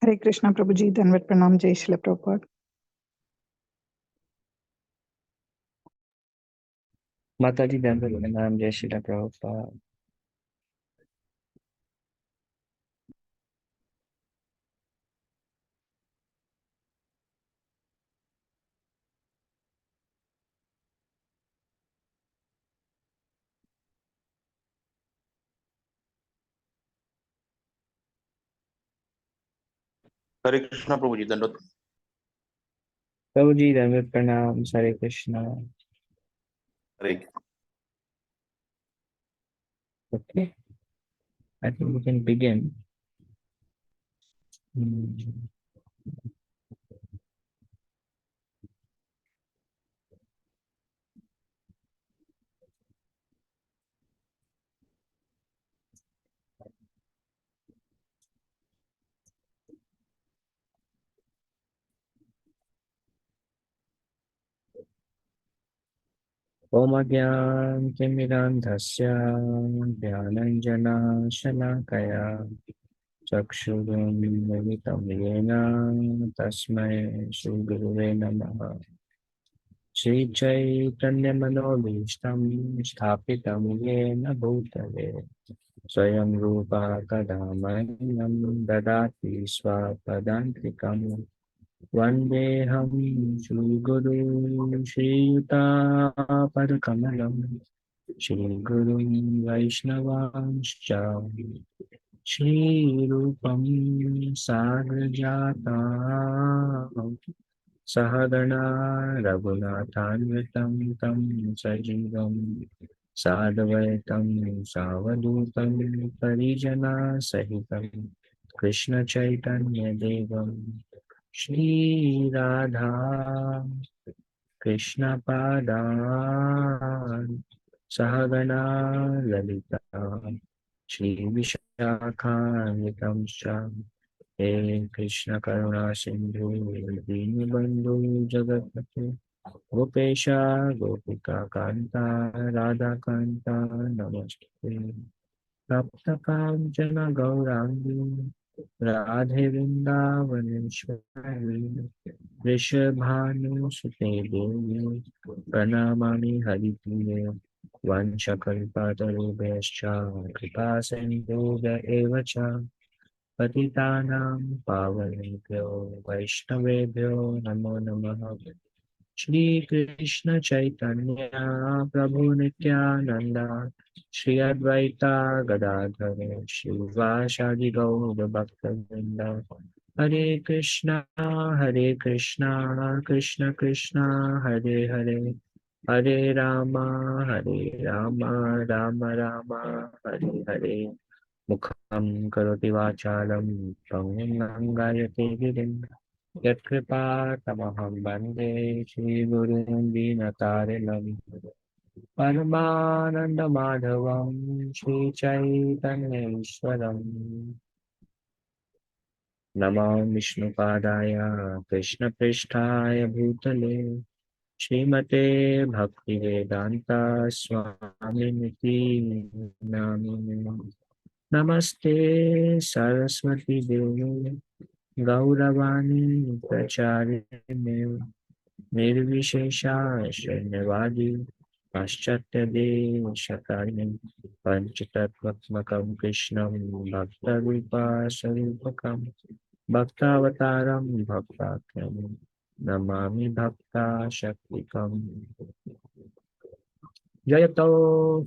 हरे कृष्णा प्रभु जी, धन्यवाद, प्रणाम, जय श्री प्रभुपाद। माता जी धन्यवाद, प्रणाम, जय श्री प्रभुपाद। हरे कृष्णा प्रभु जी, दंडवत प्रभु जी धन्यवाद, प्रणाम, हरे कृष्णा। हरे। Okay, I think we can begin. ओम अज्ञानतिमिरान्धस्य ज्ञानाञ्जनशलाकया चक्षुरुन्मिलितं येन तस्मै श्रीगुरुवे नमः। श्रीचैतन्यमनोभीष्टं स्थापितं येन भूतले स्वयं रूपा कदा मह्यं ददाति स्वपदान्तिकम्। वन्देऽहं श्रीगुरुं श्रीयुतापदकमलं श्रीगुरुं वैष्णवांश्च श्रीरूपं साग्रजातं सहगणा रघुनाथान्वितं तं सजीवं साद्वैतं सावधूतं परिजनसहितं कृष्णचैतन्यदेवं श्रीराधा कृष्णपादान् सहगणा ललिता श्रीविशाखान्वितंश्च हे कृष्ण करुणा सिंधु दीनबंधु जगत्पते गोपेश गोपिका कांता राधा कांता नमस्ते। सप्तकाञ्चन गौरांगी राधे वृंदावनेश्वरी वृषभानुसुते देवी प्रणमामि हरिप्रिये। वंशकल्पतरुभ्यश्च कृपा सिन्धुभ्य एव च पतितानां पावनेभ्यो वैष्णवेभ्यो नमो नमः। श्री कृष्ण चैतन्य प्रभु नित्यानंद श्री अद्वैता गदाधर श्रीवासादि गौर भक्तवृंद। हरे कृष्णा कृष्ण कृष्ण हरे हरे, हरे राम राम राम हरे हरे। मुखं करोति वाचालं पंगुं गायते गिरिं यत्कृपातमहं वन्दे श्रीगुरुं दीनतारिणं। परमानन्दमाधवं श्रीचैतन्येश्वरम्। नमो विष्णुपादाय कृष्णपृष्ठाय भूतले श्रीमते भक्तिवेदान्ता स्वामिनिति नामिने। नमस्ते सरस्वती देवी गौरवाणी प्रचारिणे निर्विशेषा शून्यवादी पाश्चात्यदेशकारिणे पंचतत्त्वात्मकं कृष्णं भक्तरूपास्वरूपकं भक्तावतारं भक्ताख्यं नमामि भक्ताशक्तिकम्। जयतो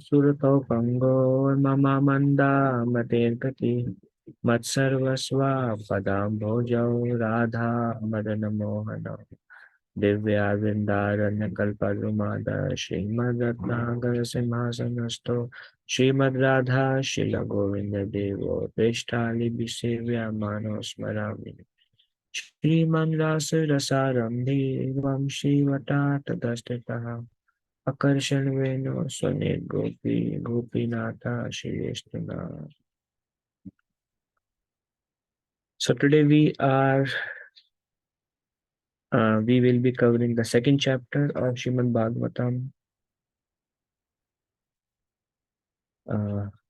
सुरतो पंगो मम मंदा मतेर्गति मत्सर्वस्वा पदाम्भोजौ राधा मदन मोहन दिव्या वृंदारण्य कल्पद्रुमाद श्रीमद्रत्नागर सिंहासनस्थो श्रीमद् राधा शिल गोविंद देवो पृष्ठालि विसेव्या मानो स्मरामि। श्रीमन् रास रसारंभे श्रीवटाट दष्टतः Akarshan Venu Swanit Gopi Gopinatha Shreestana. So today we will be covering the second chapter of Shrimad Bhagavatam.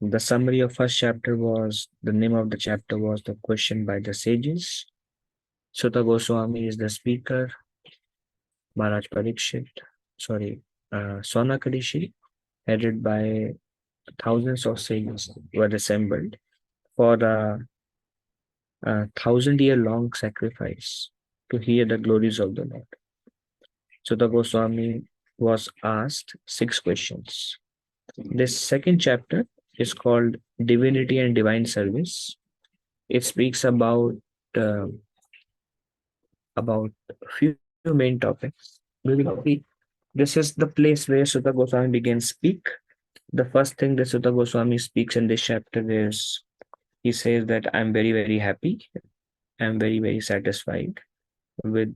The summary of first chapter was, the name of the chapter was The Question by the Sages. Sutta Goswami is the speaker. Maharaj Parikshit, Sonakad Rishi, headed by thousands of saints, were assembled for a 1,000-year-long sacrifice to hear the glories of the Lord. Sutta Goswami was asked 6 questions. This second chapter is called Divinity and Divine Service. It speaks about few main topics. This is the place where Sutta Goswami begins speak. The first thing that Sutta Goswami speaks in this chapter is he says that I'm very, very happy. I'm very, very satisfied with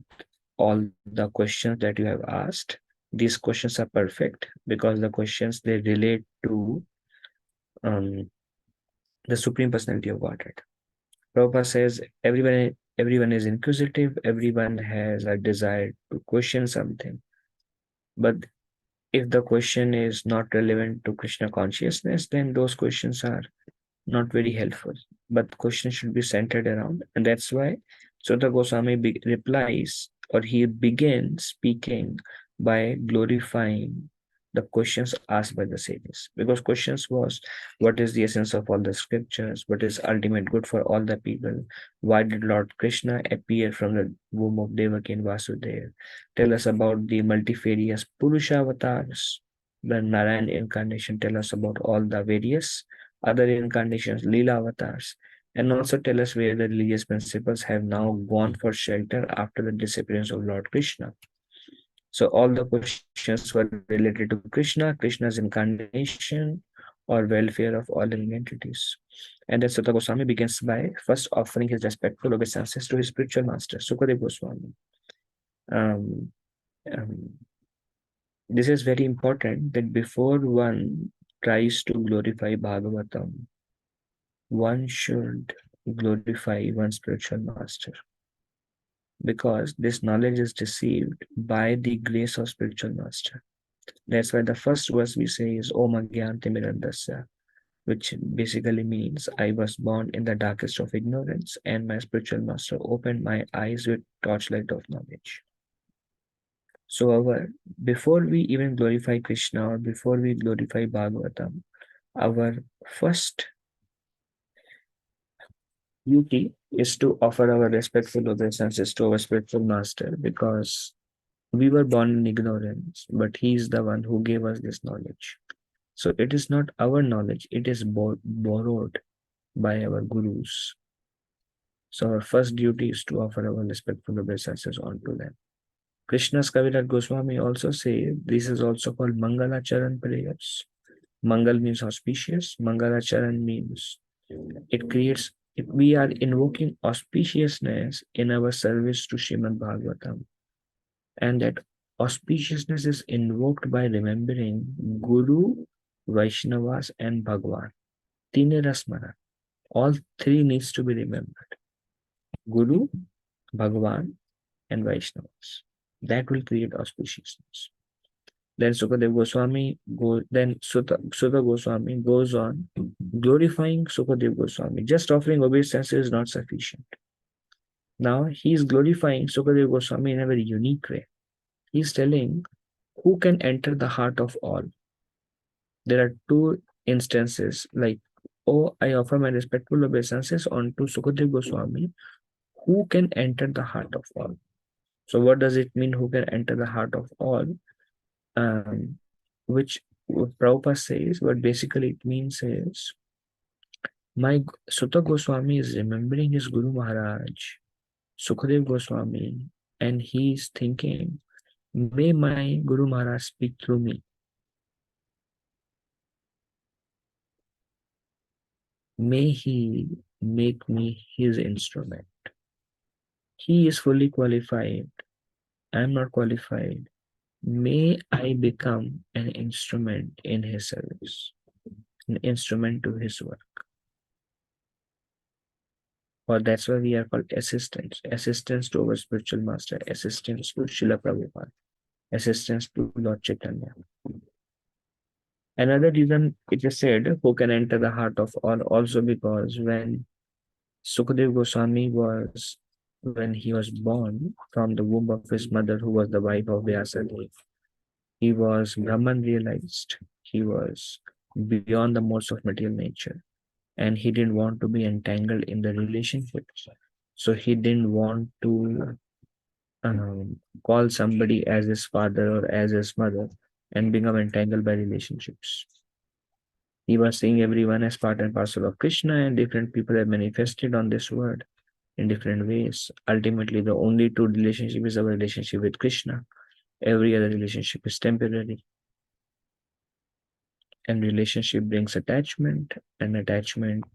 all the questions that you have asked. These questions are perfect because the questions they relate to the Supreme Personality of Godhead. Prabhupada says everyone is inquisitive, everyone has a desire to question something. But if the question is not relevant to Krishna consciousness, then those questions are not very helpful. But questions should be centered around, and that's why Sutta Goswami replies, or he begins speaking by glorifying the questions asked by the sages. Because questions was, what is the essence of all the scriptures? What is ultimate good for all the people? Why did Lord Krishna appear from the womb of Devaki and Vasudeva? Tell us about the multifarious Purusha avatars. The Narayan incarnation tell us about all the various other incarnations, Leela avatars, and also tell us where the religious principles have now gone for shelter after the disappearance of Lord Krishna. So all the questions were related to Krishna, Krishna's incarnation, or welfare of all living entities. And then Sutta Goswami begins by first offering his respectful obeisances to his spiritual master, Sukadeva Goswami. Um, um, this is very important that before one tries to glorify Bhagavatam, one should glorify one's spiritual master, because this knowledge is received by the grace of spiritual master. That's why the first verse we say is Om Agyantimirandasya, which basically means I was born in the darkest of ignorance and my spiritual master opened my eyes with torchlight of knowledge. So before we even glorify Krishna or before we glorify Bhagavatam, our first duty is to offer our respectful obeisances to our spiritual master, because we were born in ignorance, but he is the one who gave us this knowledge. So it is not our knowledge, it is borrowed by our gurus. So our first duty is to offer our respectful obeisances onto them. Krishna's Kaviraj Goswami also say this is also called Mangala Charan prayers. Mangal means auspicious. Mangala Charan means we are invoking auspiciousness in our service to Shrimad Bhagavatam. And that auspiciousness is invoked by remembering Guru, Vaishnavas, and Bhagwan. Tine Rasmana. All three needs to be remembered. Guru, Bhagwan, and Vaishnavas. That will create auspiciousness. Then Sukadeva Goswami Sutta Goswami goes on glorifying Sukadeva Goswami. Just offering obeisance is not sufficient. Now he is glorifying Sukadeva Goswami in a very unique way. He is telling who can enter the heart of all. There are two instances like, oh, I offer my respectful obeisances onto Sukadeva Goswami, who can enter the heart of all. So what does it mean, who can enter the heart of all? Which Prabhupada says, what basically it means is, my Sutta Goswami is remembering his Guru Maharaj, Sukadeva Goswami, and he is thinking, may my Guru Maharaj speak through me. May he make me his instrument. He is fully qualified. I am not qualified. May I become an instrument in his service, an instrument to his work. Or that's why we are called assistants. Assistants to our spiritual master, assistants to Srila Prabhupada, assistants to Lord Chaitanya. Another reason it is said, who can enter the heart of all, also because when Sukadeva Goswami was when he was born from the womb of his mother, who was the wife of Vyasadeva, he was Brahman realized. He was beyond the modes of material nature, and he didn't want to be entangled in the relationships. So he didn't want to call somebody as his father or as his mother and become entangled by relationships. He was seeing everyone as part and parcel of Krishna, and different people have manifested on this word in different ways. Ultimately, the only true relationship is our relationship with Krishna. Every other relationship is temporary. And relationship brings attachment, and attachment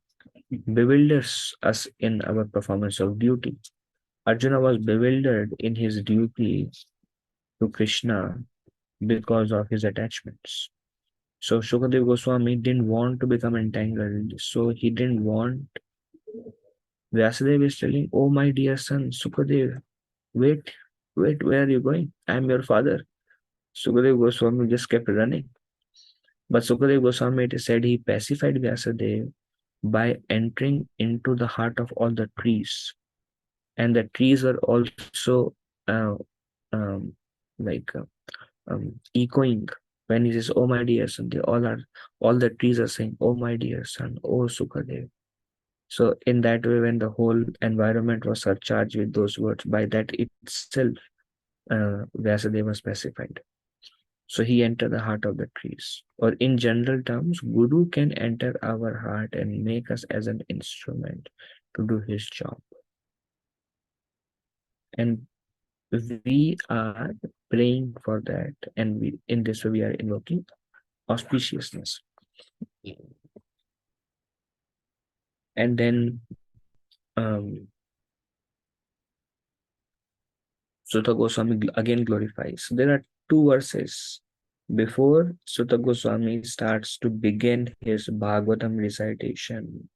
bewilders us in our performance of duty. Arjuna was bewildered in his duty to Krishna because of his attachments. So Shukadeva Goswami didn't want to become entangled. So he didn't want. Vyasadeva is telling, "Oh my dear son, Sukadeva, wait, where are you going? I am your father." Sukadeva Goswami just kept running. But Sukadeva Goswami, it is said, he pacified Vyasadeva by entering into the heart of all the trees. And the trees are also uh, um, like echoing when he says, "Oh my dear son," all the trees are saying, "Oh my dear son, oh Sukadeva." So in that way, when the whole environment was surcharged with those words, by that itself, Vyasadeva was pacified. So he entered the heart of the trees. Or in general terms, Guru can enter our heart and make us as an instrument to do his job. And we are praying for that, and we, in this way, we are invoking auspiciousness. And then Sutta Goswami again glorifies. There are two verses before Sutta Goswami starts to begin his Bhagavatam recitation.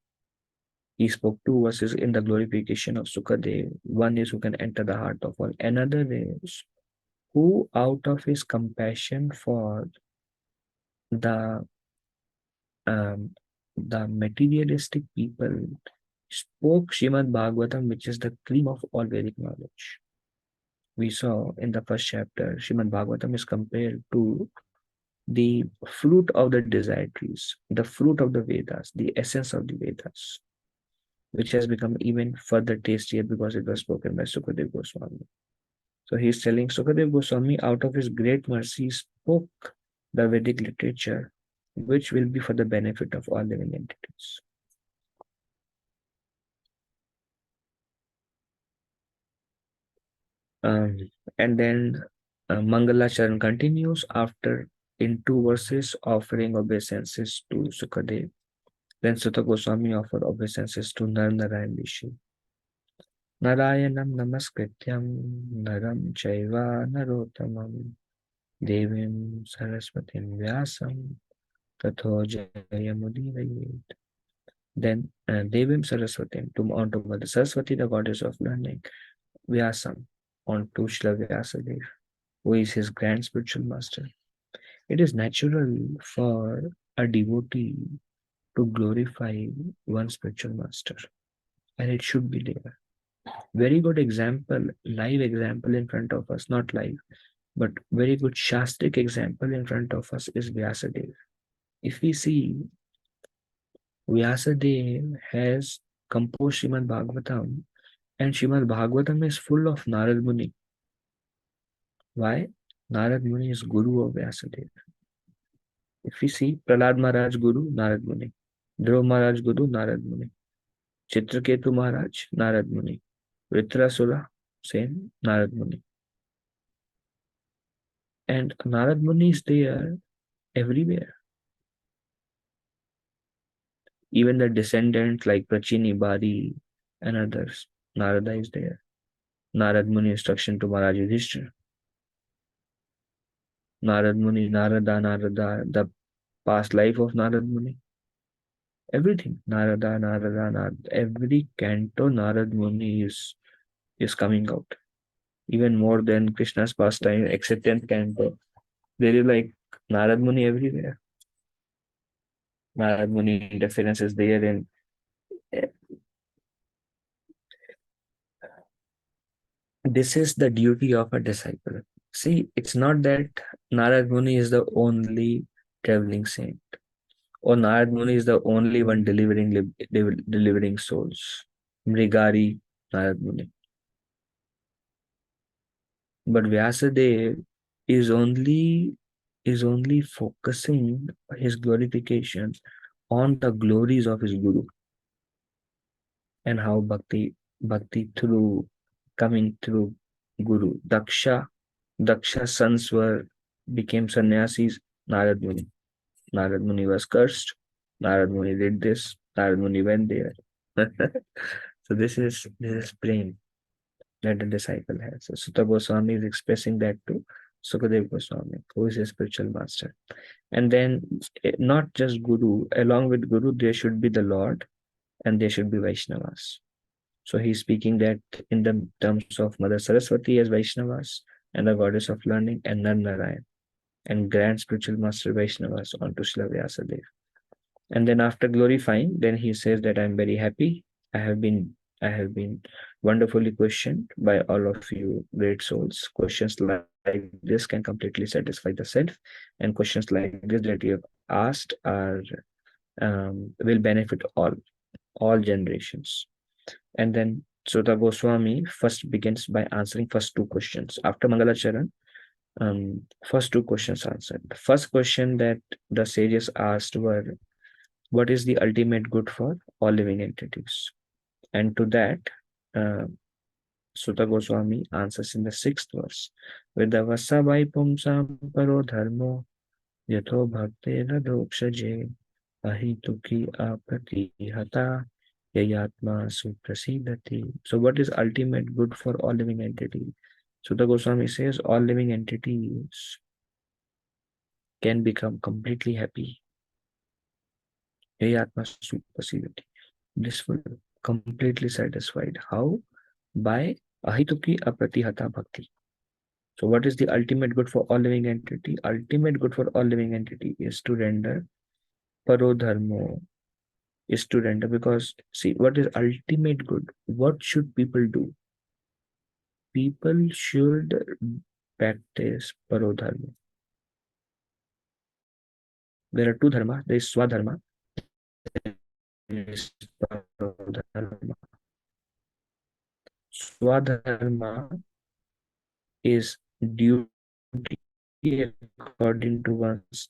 He spoke two verses in the glorification of Sukadev. One is who can enter the heart of all. Another is who, out of his compassion for the um, the materialistic people, spoke Shrimad Bhagavatam, which is the cream of all Vedic knowledge. We saw in the first chapter, Shrimad Bhagavatam is compared to the fruit of the desired trees, the fruit of the Vedas, the essence of the Vedas, which has become even further tastier because it was spoken by Sukadeva Goswami. So he's telling Sukadeva Goswami, out of his great mercy, spoke the Vedic literature, which will be for the benefit of all living entities. And then Mangalacharan continues after in two verses offering obeisances to Sukadeva. Then Sutta Goswami offered obeisances to Nar Narayan Rishi. Narayanam namaskrityam naram chaiva narottamam devim saraswatim vyasam tatho jayamudivayet. Then devim saraswatim, onto Mother Saraswati, the goddess of learning, Vyasam, onto Shri Vyasadeva, who is his grand spiritual master. It is natural for a devotee to glorify one spiritual master, and it should be there. Very good example, live example in front of us, not live, but very good Shastric example in front of us is Vyasadeva. If we see, Vyasadeva has composed Shrimad Bhagavatam, and Shrimad Bhagavatam is full of Narad Muni. Why? Narad Muni is Guru of Vyasadeva. If we see, Prahlad Maharaj Guru, Narad Muni. Dhruv Maharaj Guru, Narad Muni. Chitraketu Maharaj, Narad Muni. Vritrasura, same, Narad Muni. And Narad Muni is there everywhere. Even the descendants like Prachini, Bari, and others, Narada is there. Narad Muni instruction to Maharaj Yudhishthira. Narad Muni, Narada, the past life of Narad Muni. Everything, Narada, every canto Narad Muni is coming out. Even more than Krishna's pastime, except 10th canto. There is like Narad Muni everywhere. Narad Muni interference is there in this is the duty of a disciple. See, it's not that Narad Muni is the only traveling saint, or Narad Muni is the only one delivering souls. Mrigari Narad Muni. But Vyasadeva is only focusing his glorification on the glories of his guru, and how bhakti through coming through guru. Daksha's sons became sannyasis. Narad Muni. Narad Muni was cursed. Narad Muni did this. Narad Muni went there. So this is prem that the disciple has. So Sutta Goswami is expressing that to Sukadev Goswami, who is a spiritual master. And then not just Guru, along with Guru, there should be the Lord and there should be Vaishnavas. So he's speaking that in the terms of Mother Saraswati as Vaishnavas and the goddess of learning, and Nar Narayan and grand spiritual master Vaishnavas onto Srila Vyasadeva. And then after glorifying, then he says that I'm very happy. I have been wonderfully questioned by all of you great souls. Questions like this can completely satisfy the self, and questions like this that you have asked are will benefit all generations. And then Sutta Goswami first begins by answering first two questions. After Mangalacharan, first two questions answered. The first question that the sages asked were, what is the ultimate good for all living entities? And to that, Sutta Goswami answers in the 6th verse, Vidavasa Vaipumsam Paro Dharmo Yatho Bhakte Radhokshaje Ahituki Apratihata Yayatma Suprasidati. So what is ultimate good for all living entities? Sutta Goswami says all living entities can become completely happy. Yayatma Suprasidati. Blissful, completely satisfied. How? By ahituki apratihata bhakti. So what is the ultimate good for all living entity? Ultimate good for all living entity is to render parodharmo, is to render, because see, what is ultimate good? What should people do? People should practice parodharma. There are two dharma. There is swadharma. There is parodharma. Swadharma is duty according to one's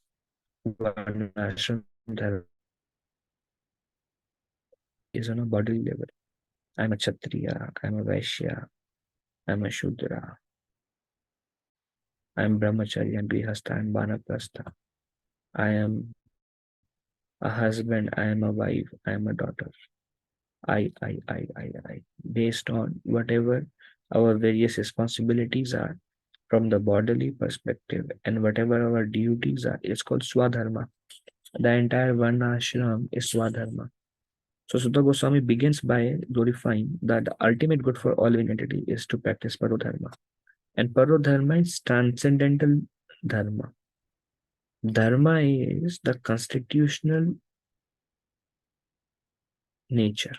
varnashram dharma, is on a bodily level. I'm a Kshatriya, I'm a Vaishya, I'm a Shudra, I'm Brahmachari, I'm Grihastha, I'm Banaprastha, I am a husband, I am a wife, I am a daughter. I. Based on whatever our various responsibilities are from the bodily perspective and whatever our duties are, it's called Swadharma. The entire Varna ashram is Swadharma. So Sutta Goswami begins by glorifying that the ultimate good for all living entity is to practice Parodharma. And Parodharma is transcendental dharma. Dharma is the constitutional nature.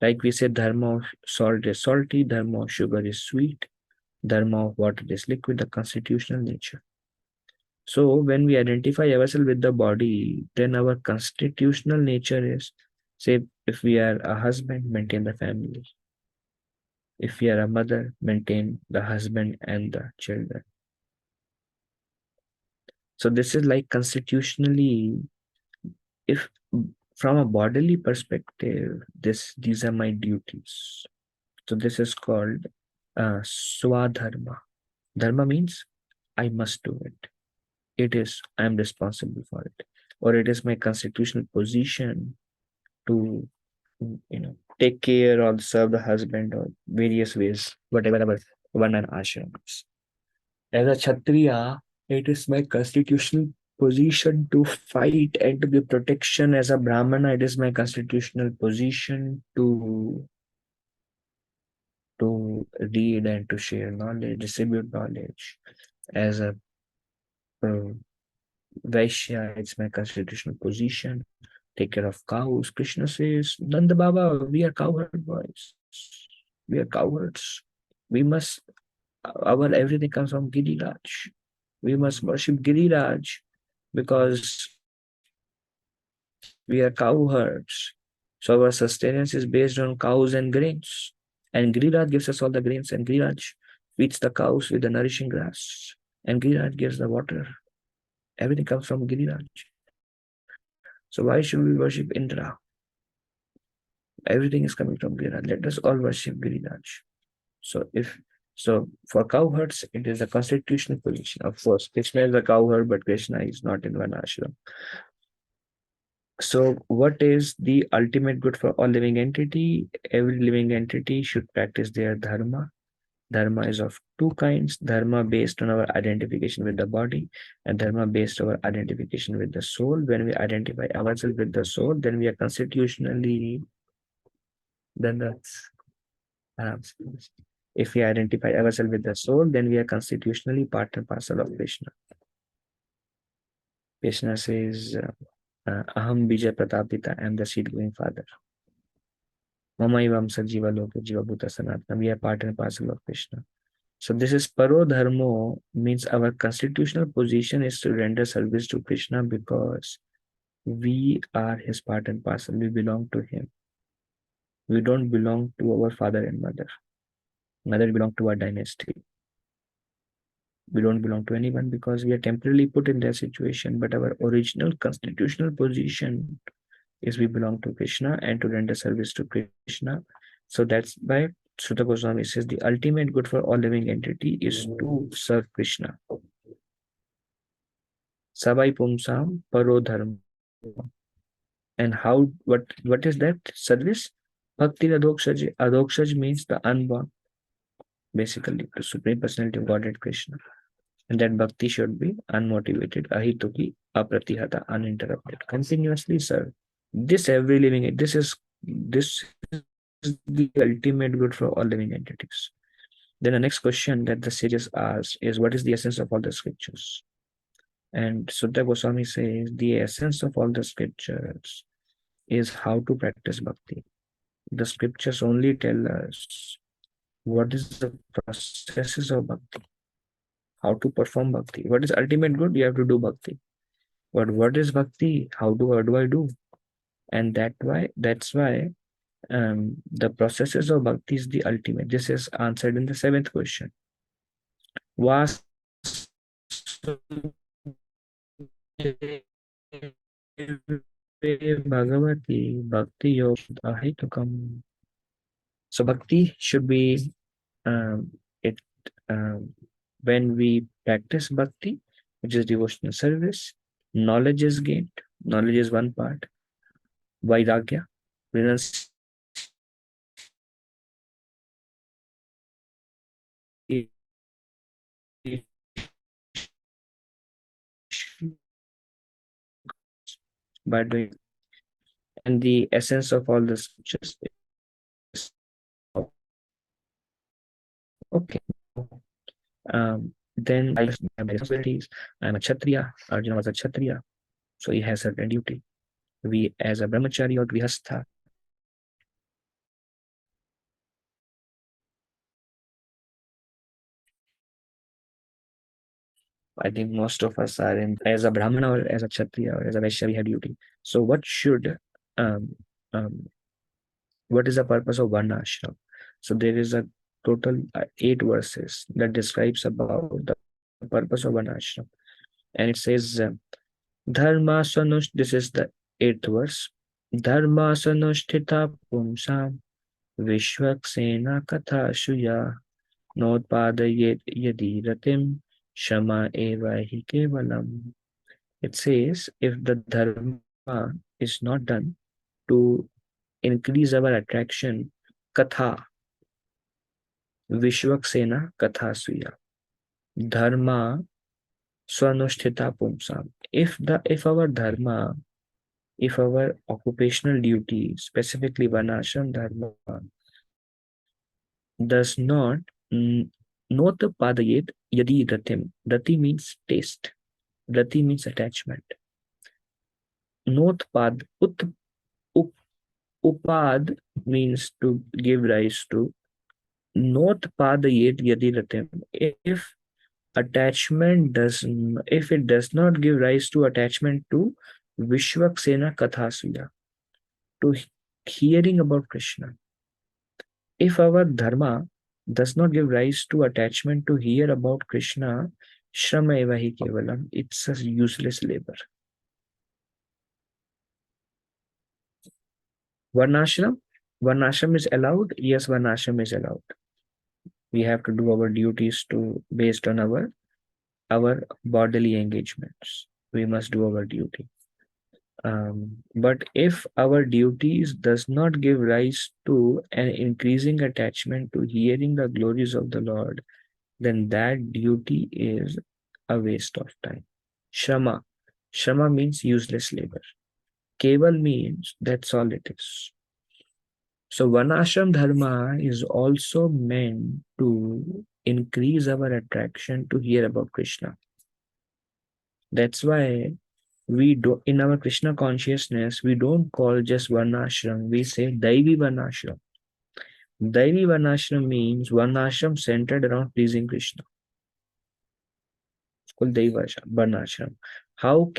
Like we say, dharma of salt is salty, dharma of sugar is sweet, dharma of water is liquid, the constitutional nature. So when we identify ourselves with the body, then our constitutional nature is, say, if we are a husband, maintain the family. If we are a mother, maintain the husband and the children. So this is like constitutionally, if from a bodily perspective, these are my duties. So this is called swadharma. Dharma means I must do it. It is, I am responsible for it. Or it is my constitutional position to, take care or serve the husband or various ways, whatever our Varna and ashram is. As a Kshatriya, it is my constitutional position to fight and to give protection. As a Brahmana, it is my constitutional position to read and to share knowledge, distribute knowledge. As a Vaishya, it's my constitutional position, take care of cows. Krishna says, Nanda Baba, we are cowherd boys. We are cowherds. We must, our everything comes from Giriraj. We must worship Giriraj because we are cow herds. So our sustenance is based on cows and grains. And Giriraj gives us all the grains, and Giriraj feeds the cows with the nourishing grass. And Giriraj gives the water. Everything comes from Giriraj. So why should we worship Indra? Everything is coming from Giriraj. Let us all worship Giriraj. So for cow herds, it is a constitutional position. Of course, Krishna is a cow herd, but Krishna is not in one ashram. So what is the ultimate good for all living entity? Every living entity should practice their dharma. Dharma is of two kinds: dharma based on our identification with the body, and dharma based on our identification with the soul. When we identify ourselves with the soul, then we are constitutionally, then that's if we identify ourselves with the soul, then we are constitutionally part and parcel of Krishna. Krishna says, Aham Bija Pratapita, I am the seed-giving father. Mamaivam Sajiva Loka Jiva Bhuta Sanatana. We are part and parcel of Krishna. So this is Paro Dharmo, means our constitutional position is to render service to Krishna because we are his part and parcel. We belong to him. We don't belong to our father and mother. Neither belong to our dynasty. We don't belong to anyone because we are temporarily put in that situation. But our original constitutional position is we belong to Krishna and to render service to Krishna. So that's why Sutta Goswami says the ultimate good for all living entity is to serve Krishna. Sabai Pumsam Paro Dharma. And how, what is that service? Bhakti Adokshaj. Adokshaj means the unborn, basically, to Supreme Personality of Godhead Krishna. And that bhakti should be unmotivated, ahituki, apratihata, uninterrupted, continuously serve. This every living, this is the ultimate good for all living entities. Then the next question that the sages ask is, what is the essence of all the scriptures? And Sutta Goswami says the essence of all the scriptures is how to practice bhakti. The scriptures only tell us what is the processes of bhakti, how to perform bhakti. What is ultimate good? You have to do bhakti. But what is bhakti? How do I do? And that's why the processes of bhakti is the ultimate. This is answered in the seventh question. Was Bhagavati Bhakti Yoga Ahitukam. So bhakti should be it when we practice bhakti, which is devotional service, knowledge is gained. Knowledge is one part. Vairagya, renunciation by doing, and the essence of all the scriptures is okay. Then I have responsibilities. I'm a Kshatriya. Arjuna was a Kshatriya, so he has certain duty. We, as a brahmachari or grihastha, I think most of us are in as a brahmana or as a kshatriya or as a vaishya, we have duty. So um, um, what is the purpose of varna ashram? So there is a total 8 verses that describes about the purpose of varna ashram, and it says dharma sanush. This is the 8th verse. Dharma sanushtita pumsam vishwaksena katha shuya notpadayet yadi ratim shama eva hi kevalam. It says if the dharma is not done to increase our attraction, katha, vishwaksena katha suya, dharma swanusthita pumsam. If our dharma, if our occupational duty, specifically vanashram dharma, does not not padayet yadi ratim. Rati means taste. Rati means attachment. Notpad, upad means to give rise to. not padayet yadi ratim. If if it does not give rise to attachment to Vishwaksena Kathasuya, to hearing about Krishna. If our dharma does not give rise to attachment to hear about Krishna, Shrama eva hi kevalam, it's a useless labor. Varnashram? Varnashram is allowed? Yes, Varnashram is allowed. We have to do our duties based on our bodily engagements. We must do our duty. But if our duties does not give rise to an increasing attachment to hearing the glories of the Lord, then that duty is a waste of time. Shrama. Shrama means useless labor. Keval means that's all it is. So Varnashram Dharma is also meant to increase our attraction to hear about Krishna. That's why we do, in our Krishna consciousness, we don't call just Varnashram, we say Daivi Varnashram. Daivi Varnashram means Varnashram centered around pleasing Krishna. It's called Daiva Varnashram. How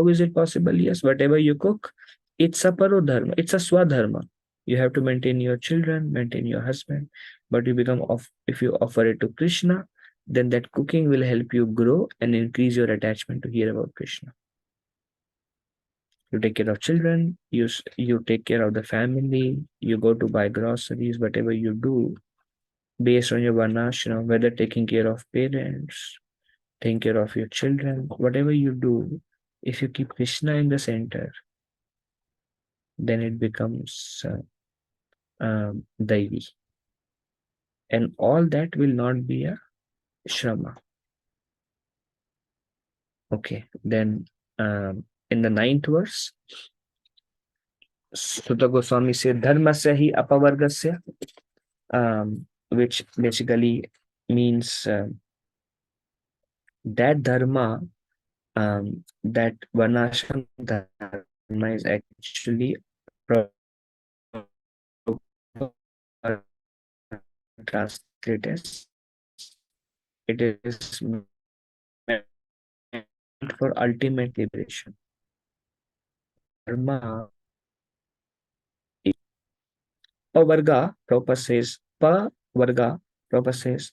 is it possible? Yes, whatever you cook, it's a parodharma, it's a swadharma. You have to maintain your children, maintain your husband, but if you offer it to Krishna, then that cooking will help you grow and increase your attachment to hear about Krishna. You take care of children, you take care of the family, you go to buy groceries, whatever you do, based on your varnashram, whether taking care of parents, taking care of your children, whatever you do, if you keep Krishna in the center, then it becomes Daivi. And all that will not be a Shrama. Okay, then in the 9th verse, Sutta Goswami said, Dharmasya hi apavargasya, which basically means that dharma, that Varnashram dharma is actually translated as it is meant for ultimate liberation. Dharma Pavarga, Prabhupada says, Pavarga, Prabhupada says,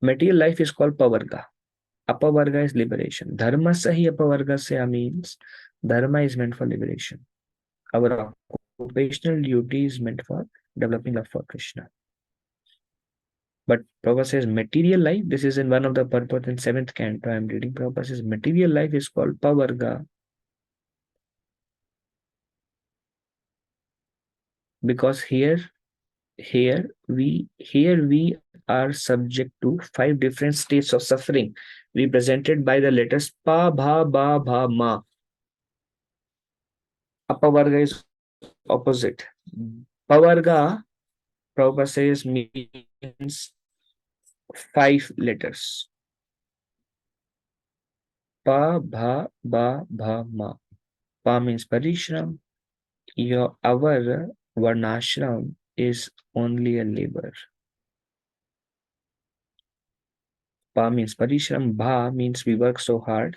material life is called Pavarga. Apavarga is liberation. Dharma sahi apavarga se means dharma is meant for liberation. Our occupational duty is meant for developing love for Krishna. But Prabhupada says material life, this is in one of the purport in 7th canto I am reading. Prabhupada says material life is called Pavarga because here we are subject to 5 different states of suffering represented by the letters pa, bha, ba, bha, ma. Apavarga is opposite. Pavarga, Prabhupada says, means 5 letters. Pa, bha, ba, bha, ma. Pa means parishram. Our varnashram is only a labor. Pa means parishram. Bha means we work so hard.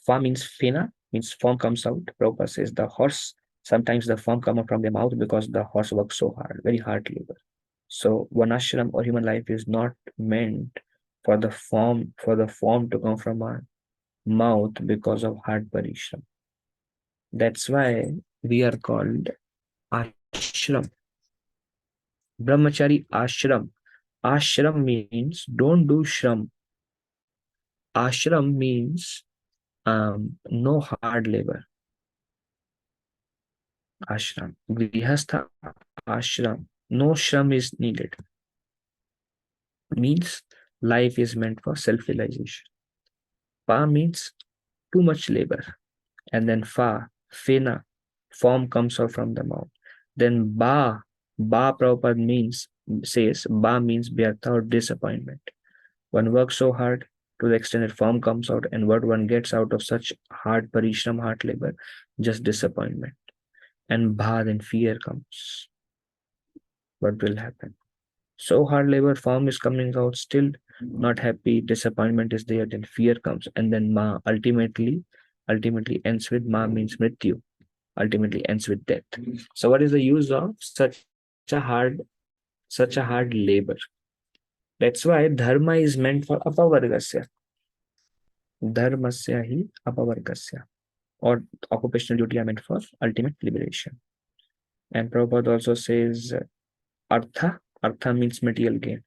Fa means fena, means form comes out. Prabhupada says the horse, sometimes the form comes out from their mouth because the horse works so hard, very hard labor. So Varnashram or human life is not meant for the form to come from our mouth because of hard parishram. That's why we are called ashram. Brahmachari ashram. Ashram means don't do shram. Ashram means no hard labor. Ashram. Grihastha ashram. No shram is needed. Means life is meant for self-realization. Pa means too much labor. And then fa, fena, form comes out from the mouth. Then ba Prabhupada says ba means vyartha or disappointment. One works so hard to the extent that form comes out, and what one gets out of such hard parishram, hard labor, just disappointment. And bha, then fear comes. what will happen. So hard labor, form is coming out, still not happy, disappointment is there, then fear comes, and then ma ultimately ends with ma means mrityu, ultimately ends with death. So what is the use of such a hard labor? That's why dharma is meant for apavargasya. Dharmasya hi apavargasya. Or occupational duty are meant for ultimate liberation. And Prabhupada also says artha. Artha means material gain.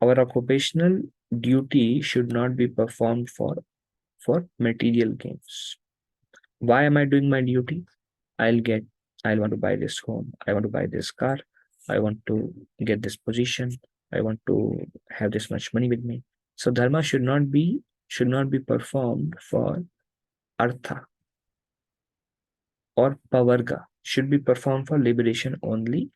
Our occupational duty should not be performed for material gains. Why am I doing my duty? I want to buy this home. I want to buy this car. I want to get this position. I want to have this much money with me. So dharma should not be performed for artha or pavarga. Should be performed for liberation only.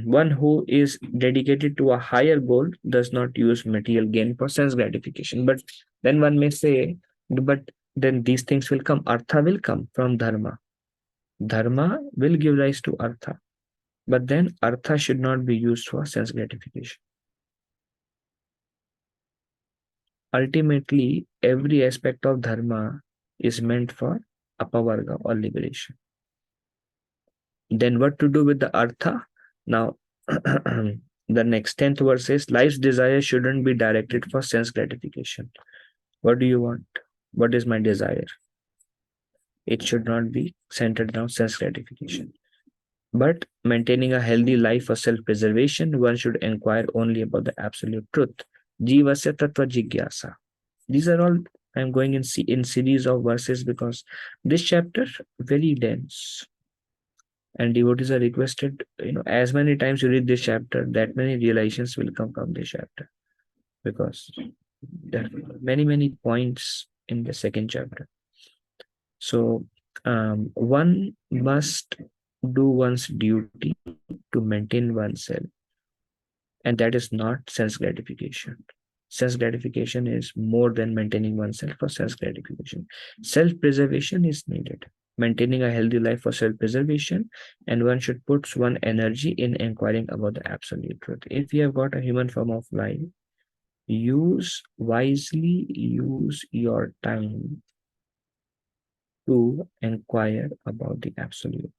One who is dedicated to a higher goal does not use material gain for sense gratification. But then one may say, but then these things will come. Artha will come from dharma. Dharma will give rise to artha. But then artha should not be used for sense gratification. Ultimately, every aspect of dharma is meant for apavarga or liberation. Then what to do with the artha? Now, the next 10th verse says, life's desire shouldn't be directed for sense gratification. What do you want? What is my desire? It should not be centered around sense gratification. But maintaining a healthy life for self-preservation, one should inquire only about the absolute truth. Jivasya tattva jigyasa. These are all I'm going in series of verses because this chapter very dense. And devotees are requested, as many times you read this chapter, that many realizations will come from this chapter. Because there are many points in the second chapter. So one must do one's duty to maintain oneself. And that is not sense gratification. Sense gratification is more than maintaining oneself for sense gratification. Self-preservation is needed. Maintaining a healthy life for self-preservation, and one should put one's energy in inquiring about the absolute truth. If you have got a human form of life, use your time to inquire about the absolute.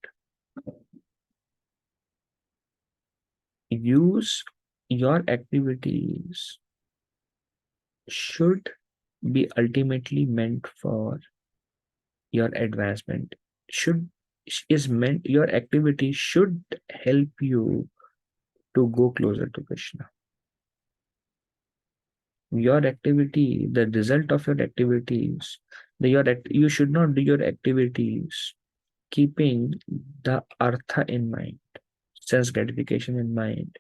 Use your activities should be ultimately meant for your advancement. Your activity should help you to go closer to Krishna. Your activity, the result of your activities, you should not do your activities keeping the artha in mind, sense gratification in mind.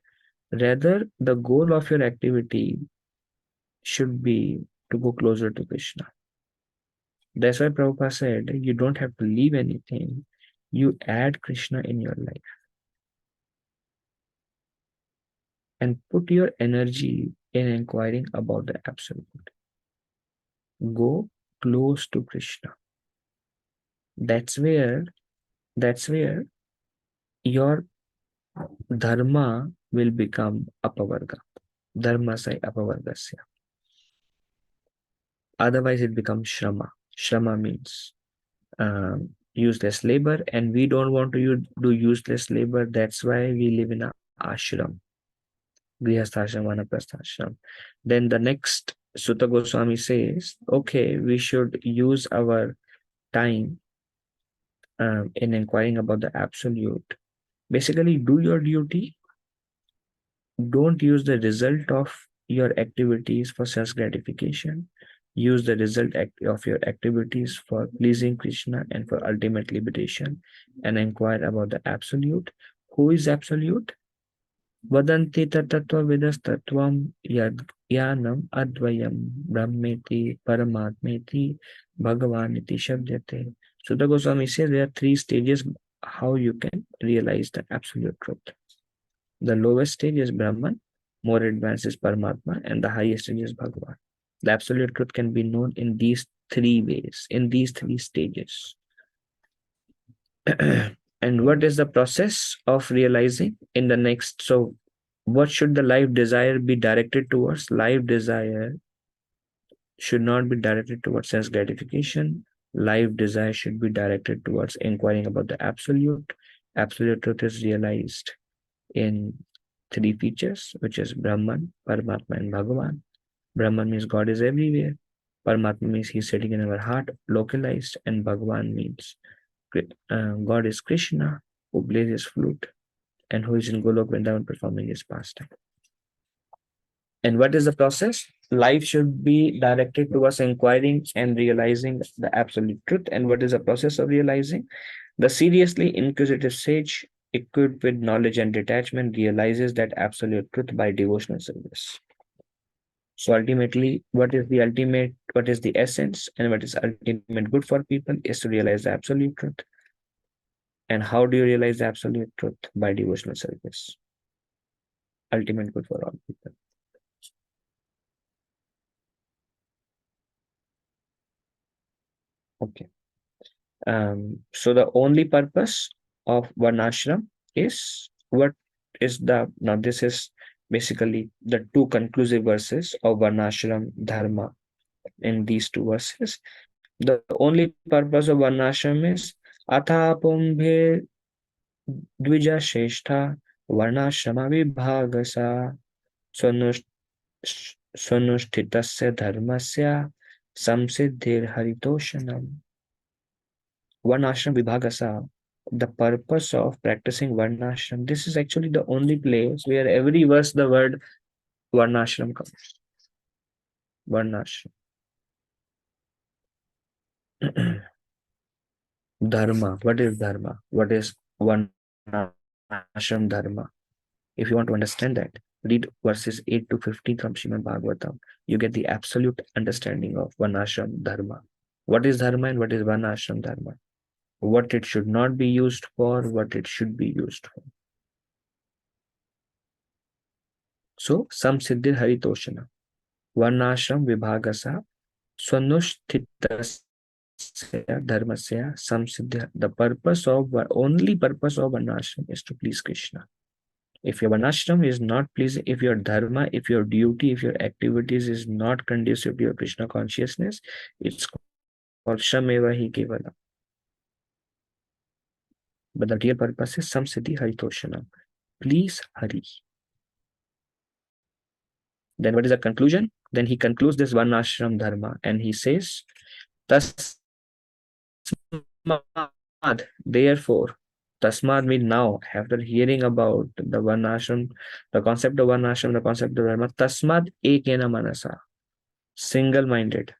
Rather, the goal of your activity should be to go closer to Krishna. That's why Prabhupada said, you don't have to leave anything. You add Krishna in your life. And put your energy in inquiring about the absolute. Go close to Krishna. That's where your dharma will become apavarga. Dharma sai apavargasya. Otherwise, it becomes shrama. Shrama means useless labor, and we don't want to do useless labor. That's why we live in an ashram. Grihasthashram, vanaprasthashram. Then the next Sutta Goswami says, okay, we should use our time in inquiring about the absolute. Basically, do your duty. Don't use the result of your activities for sense gratification. Use the result of your activities for pleasing Krishna and for ultimate liberation, and inquire about the absolute. Who is absolute? Vadanti tattva vidastatvam yanam advayam brahmeti paramatmeti bhagavaniti shabdyate. So the Goswami says there are 3 stages how you can realize the absolute truth. The lowest stage is Brahman, more advanced is Paramatma, and the highest stage is Bhagavan. The absolute truth can be known in these 3 ways, in these 3 stages. And what is the process of realizing in the next? So what should the life desire be directed towards? Life desire should not be directed towards sense gratification. Life desire should be directed towards inquiring about the absolute. Absolute truth is realized in three features, which is Brahman, Paramatma, and Bhagavan. Brahman means God is everywhere. Paramatma means he's sitting in our heart, localized, and Bhagavan means God is Krishna, who plays his flute and who is in Golok Vrindavan performing his pastime. And what is the process? Life should be directed towards inquiring and realizing the absolute truth. And what is the process of realizing? The seriously inquisitive sage, equipped with knowledge and detachment, realizes that absolute truth by devotional service. So ultimately, what is the essence, and what is ultimate good for people is to realize the absolute truth. And how do you realize the absolute truth? By devotional service. Ultimate good for all people. Okay. So the only purpose of Varnashram is now this is basically the two conclusive verses of Varnashram Dharma. In these two verses, the only purpose of Varnashram is Athapumbhe Dvija Sheshtha Varnashrama Vibhagasa Swanushthitasya Dharmasya Samsiddhir Haritoshanam. Varnashram Vibhagasa, the purpose of practicing Varnashram. This is actually the only place where every verse the word Varnashram comes. Varnashram. Dharma. What is Dharma? What is Varnashram Dharma? If you want to understand that, read verses 8 to 15 from Shrimad Bhagavatam. You get the absolute understanding of Varnashram Dharma. What is Dharma and what is Varnashram Dharma? What it should not be used for, what it should be used for. So, Samsiddhir Haritoshana, Varnashram Vibhagasa, Swanushthitasya Dharmasya Samsiddhya. The only purpose of Varnashram is to please Krishna. If your Varnashram is not pleasing, if your dharma, if your duty, if your activities is not conducive to your Krishna consciousness, it's called Shrameva Hi Kevala. But the real purpose is Samsiddhi Haritoshana. Please Hari. Then what is the conclusion? Then he concludes this Varnashram Dharma and he says, Tasmad, therefore, Tasmad means now, after hearing about the Varnashram, the concept of Varnashram, the concept of Dharma, Tasmad ekena manasa, single-minded,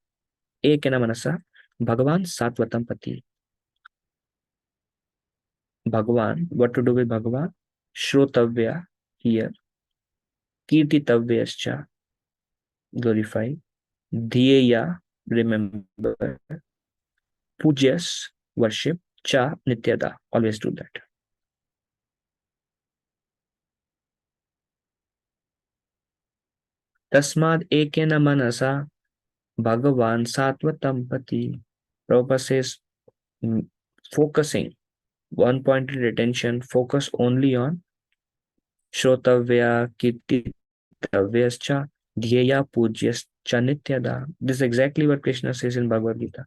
ekena manasa, Bhagavan Satvatam Pati. Bhagavan, what to do with Bhagavan? Shrotavya, hear, Kirtitavyascha, glorify, Dhyeya, remember, Pujas, worship, Cha, Nityada, always do that. Tasmad ekena manasa, Bhagavan Satvatam Pati. Prabhupada says, focusing, one-pointed attention, focus only on Shrotavya, Kirtitavyascha, Dhyeya, Pujasyascha, Nityada. This is exactly what Krishna says in Bhagavad Gita.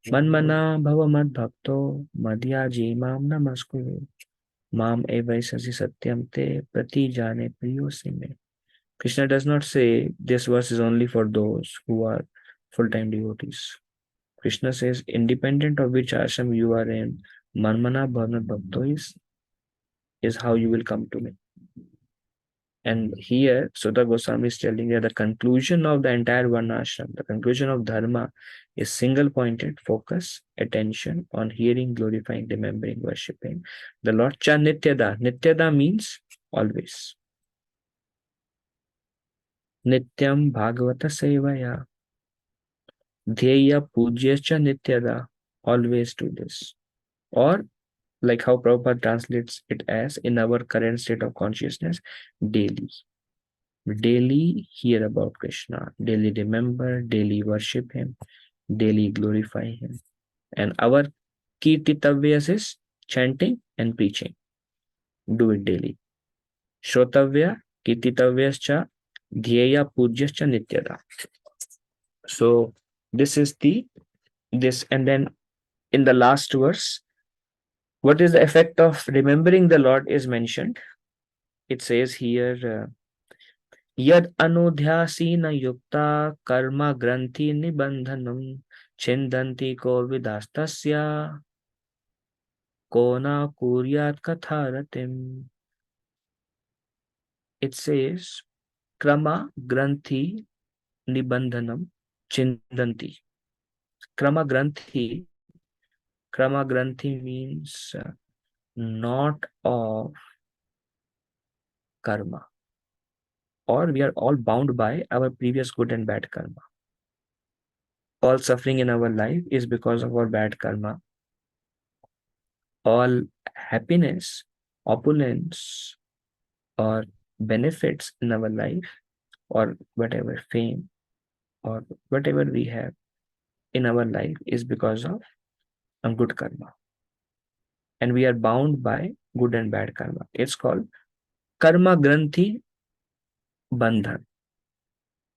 Manmana bhava mad bhakto madhyaji mam namaskuru mam evaisasi satyam te prati jane priyosime. Krishna does not say this verse is only for those who are full-time devotees. Krishna says, independent of which ashram you are in, Manmana Bhavana Bhakto is how you will come to me. And here, Sutta Goswami is telling that the conclusion of the entire Varnashram, the conclusion of Dharma, is single-pointed focus, attention on hearing, glorifying, remembering, worshipping the Lord. Cha Nityada. Nityada means always. Nityam Bhagavata Sevaya. Dhyeya Pujasyascha Nityada. Always do this. Or, like how Prabhupada translates it as, in our current state of consciousness, daily. Daily hear about Krishna, daily remember, daily worship him, daily glorify him. And our Kirtitavyas is chanting and preaching. Do it daily. Shrotavya, Kirtitavyascha, Dhyeya Pugyascha Nityada. So this is this, and then in the last verse, what is the effect of remembering the Lord is mentioned. It says here, Yad anudhyasina yukta karma granthi nibandhanam chindanti ko vidastasya kona kuryat katharatim. It says, Krama granthi nibandhanam chindanti. Krama granthi means not of karma, or we are all bound by our previous good and bad karma. All suffering in our life is because of our bad karma. All happiness, opulence, or benefits in our life, or whatever fame, or whatever we have in our life is because of a good karma. And we are bound by good and bad karma. It's called karma granthi bandhan.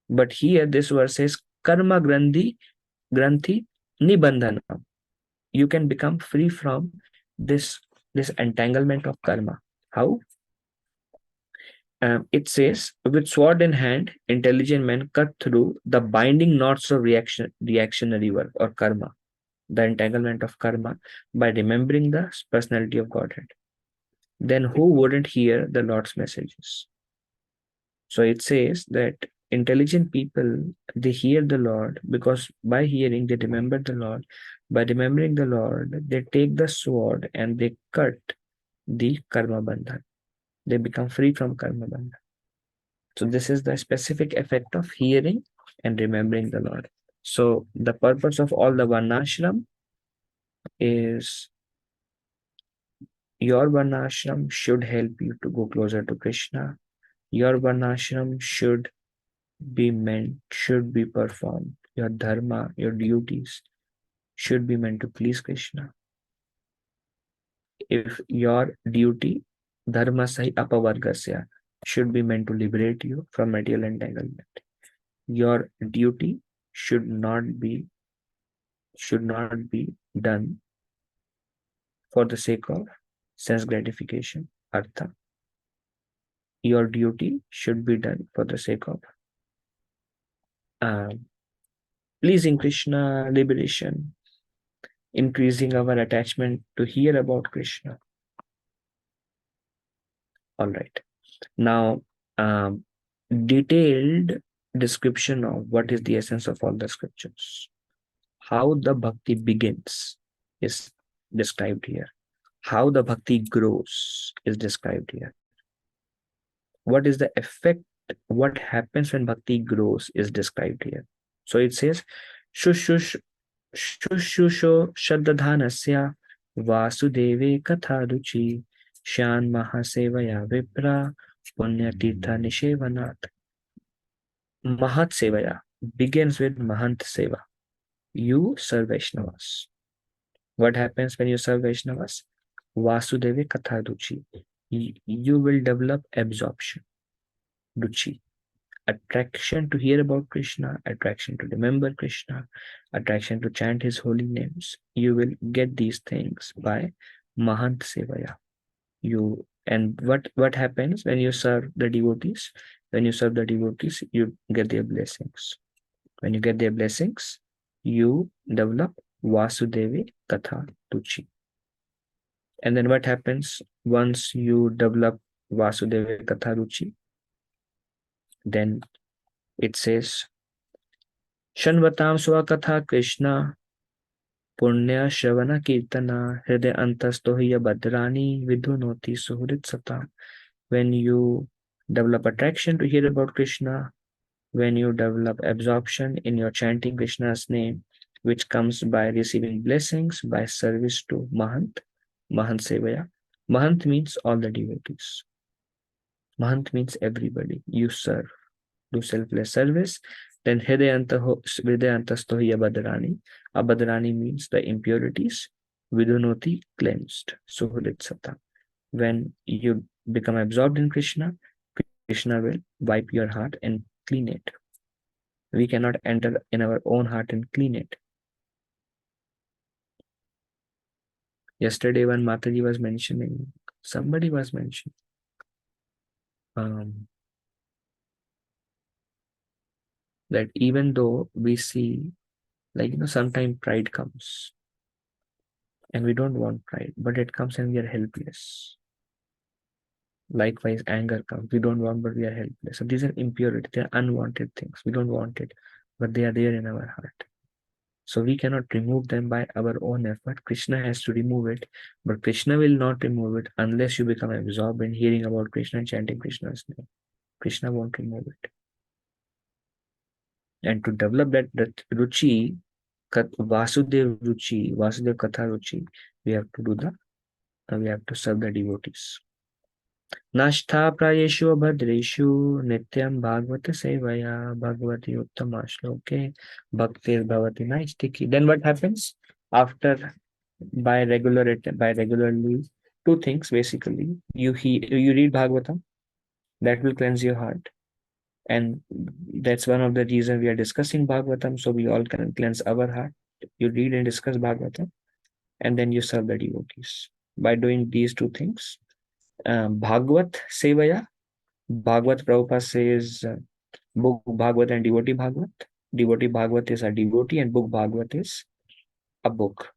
But here this verse says karma granthi nibandhanam. You can become free from this entanglement of karma. How? It says, with sword in hand, intelligent men cut through the binding knots of reactionary work or karma, the entanglement of karma, by remembering the personality of Godhead. Then who wouldn't hear the Lord's messages? So it says that intelligent people, they hear the Lord because by hearing they remember the Lord. By remembering the Lord, they take the sword and they cut the karma bandhan. They become free from karma bandhan. So this is the specific effect of hearing and remembering the Lord. So the purpose of all the varnashram is, your varnashram should help you to go closer to Krishna. Your varnashram should be performed. Your dharma, your duties should be meant to please Krishna. If your duty, dharma sahi apavargasya, should be meant to liberate you from material entanglement, your duty should not be done for the sake of sense gratification, artha. Your duty should be done for the sake of pleasing Krishna, liberation, increasing our attachment to hear about Krishna. All right. Now, detailed description of what is the essence of all the scriptures. How the bhakti begins is described here. How the bhakti grows is described here. What is the effect? What happens when bhakti grows is described here. So it says, Shushusho Shaddadhanasya Vasudeve Katharuchi Shan Mahasevaya Vipra Punya Tirtha Nishevanat. Mahat Sevaya begins with Mahant Seva. You serve Vaishnavas. What happens when you serve Vaishnavas? Vasudeve Katharuchi. You will develop absorption. Ruchi. Attraction to hear about Krishna, attraction to remember Krishna, attraction to chant his holy names. You will get these things by Mahant Sevaya. And what happens when you serve the devotees? When you serve the devotees, you get their blessings. When you get their blessings, you develop Vasudevi Katha Ruchi. And then what happens once you develop Vasudevi Katha Ruchi? Then it says, Shanvatam Swakatha Krishna Punya Shravana Kirtana Hriday Antastohiya Badrani Vidhunoti Suhrit Sata. When you develop attraction to hear about Krishna, when you develop absorption in your chanting Krishna's name, which comes by receiving blessings by service to Mahant Sevaya. Mahant means all the devotees. Mahant means everybody. You serve. Do selfless service. Then Hridayantastohiya Badrani. Abhadrani means the impurities. Vidunoti, cleansed. Suhrit Sata. When you become absorbed in Krishna, Krishna will wipe your heart and clean it. We cannot enter in our own heart and clean it. Yesterday, when Mataji was mentioning, somebody was mentioning, that even though we see, like, sometimes pride comes and we don't want pride, but it comes and we are helpless. Likewise, anger comes. We don't want, but we are helpless. So these are impurity. They are unwanted things. We don't want it, but they are there in our heart. So we cannot remove them by our own effort. Krishna has to remove it, but Krishna will not remove it unless you become absorbed in hearing about Krishna and chanting Krishna's name. Krishna won't remove it. And to develop that ruchi, Vasudev ruchi, Vasudev Katha ruchi, we have to serve the devotees. Nashta prayeshu abhadreshu nityam bhagavata sevaya bhagavati uttama shloke bhaktir bhavati naistiki. Then what happens? After, by regularly, two things basically. You read Bhagavatam, that will cleanse your heart. And that's one of the reasons we are discussing Bhagavatam, so we all can cleanse our heart. You read and discuss Bhagavatam, and then you serve the devotees. By doing these two things, Bhagavat Sevaya, Bhagavat Prabhupada says, book Bhagavat and devotee Bhagavat. Devotee Bhagavat is a devotee and book Bhagavat is a book,